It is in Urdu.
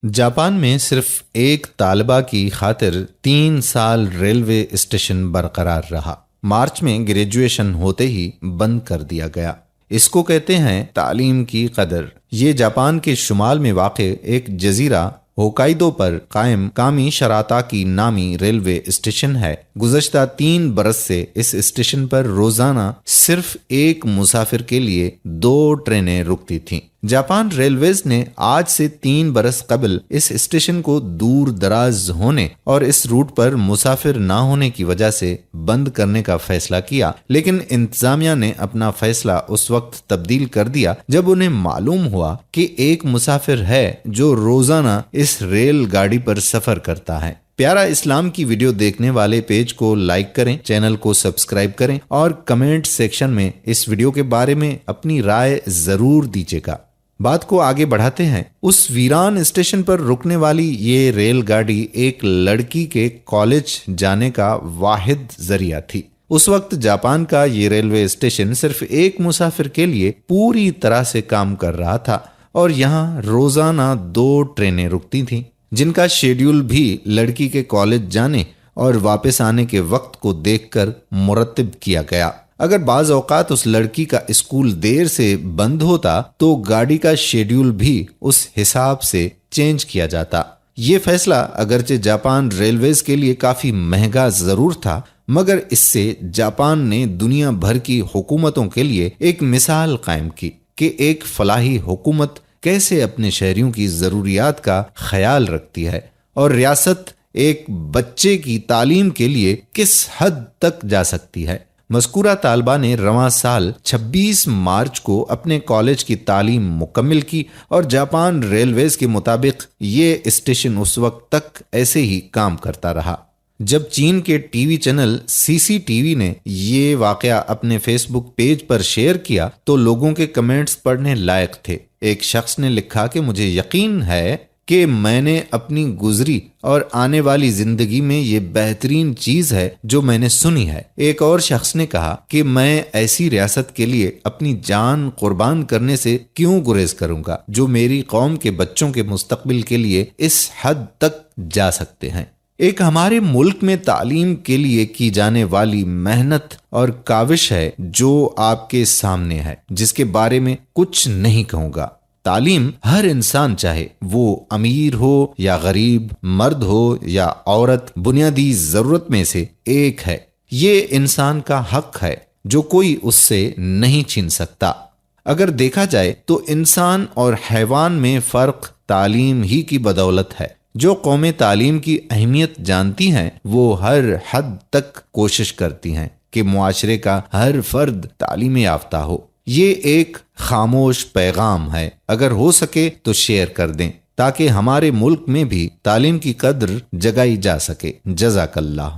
جاپان میں صرف ایک طالبہ کی خاطر 3 سال ریلوے اسٹیشن برقرار رہا۔ مارچ میں گریجویشن ہوتے ہی بند کر دیا گیا۔ اس کو کہتے ہیں تعلیم کی قدر۔ یہ جاپان کے شمال میں واقع ایک جزیرہ ہوکائیدو پر قائم کامی شراتاکی نامی ریلوے اسٹیشن ہے۔ گزشتہ 3 برس سے اس اسٹیشن پر روزانہ صرف ایک مسافر کے لیے 2 ٹرینیں رکتی تھیں۔ جاپان ریلویز نے آج سے 3 برس قبل اس اسٹیشن کو دور دراز ہونے اور اس روٹ پر مسافر نہ ہونے کی وجہ سے بند کرنے کا فیصلہ کیا، لیکن انتظامیہ نے اپنا فیصلہ اس وقت تبدیل کر دیا جب انہیں معلوم ہوا کہ ایک مسافر ہے جو روزانہ اس ریل گاڑی پر سفر کرتا ہے۔ پیارا اسلام کی ویڈیو دیکھنے والے پیج کو لائک کریں، چینل کو سبسکرائب کریں اور کمنٹ سیکشن میں اس ویڈیو کے بارے میں اپنی رائے ضرور دیجیے گا۔ بات کو آگے بڑھاتے ہیں۔ اس ویران اسٹیشن پر رکنے والی یہ ریل گاڑی ایک لڑکی کے کالج جانے کا واحد ذریعہ تھی۔ اس وقت جاپان کا یہ ریلوے اسٹیشن صرف ایک مسافر کے لیے پوری طرح سے کام کر رہا تھا اور یہاں روزانہ 2 ٹرینیں رکتی تھیں، جن کا شیڈیول بھی لڑکی کے کالج جانے اور واپس آنے کے وقت کو دیکھ کر مرتب کیا گیا۔ اگر بعض اوقات اس لڑکی کا اسکول دیر سے بند ہوتا تو گاڑی کا شیڈیول بھی اس حساب سے چینج کیا جاتا۔ یہ فیصلہ اگرچہ جاپان ریلویز کے لیے کافی مہنگا ضرور تھا، مگر اس سے جاپان نے دنیا بھر کی حکومتوں کے لیے ایک مثال قائم کی کہ ایک فلاحی حکومت کیسے اپنے شہریوں کی ضروریات کا خیال رکھتی ہے اور ریاست ایک بچے کی تعلیم کے لیے کس حد تک جا سکتی ہے۔ مذکورہ طالبہ نے رواں سال 26 مارچ کو اپنے کالج کی تعلیم مکمل کی اور جاپان ریلویز کے مطابق یہ اسٹیشن اس وقت تک ایسے ہی کام کرتا رہا۔ جب چین کے ٹی وی چینل CCTV نے یہ واقعہ اپنے فیس بک پیج پر شیئر کیا تو لوگوں کے کمنٹس پڑھنے لائق تھے۔ ایک شخص نے لکھا کہ مجھے یقین ہے کہ میں نے اپنی گزری اور آنے والی زندگی میں یہ بہترین چیز ہے جو میں نے سنی ہے۔ ایک اور شخص نے کہا کہ میں ایسی ریاست کے لیے اپنی جان قربان کرنے سے کیوں گریز کروں گا جو میری قوم کے بچوں کے مستقبل کے لیے اس حد تک جا سکتے ہیں۔ ایک ہمارے ملک میں تعلیم کے لیے کی جانے والی محنت اور کاوش ہے جو آپ کے سامنے ہے، جس کے بارے میں کچھ نہیں کہوں گا۔ تعلیم ہر انسان، چاہے وہ امیر ہو یا غریب، مرد ہو یا عورت، بنیادی ضرورت میں سے ایک ہے۔ یہ انسان کا حق ہے جو کوئی اس سے نہیں چھین سکتا۔ اگر دیکھا جائے تو انسان اور حیوان میں فرق تعلیم ہی کی بدولت ہے۔ جو قومیں تعلیم کی اہمیت جانتی ہیں وہ ہر حد تک کوشش کرتی ہیں کہ معاشرے کا ہر فرد تعلیم یافتہ ہو۔ یہ ایک خاموش پیغام ہے، اگر ہو سکے تو شیئر کر دیں تاکہ ہمارے ملک میں بھی تعلیم کی قدر جگائی جا سکے۔ جزاک اللہ۔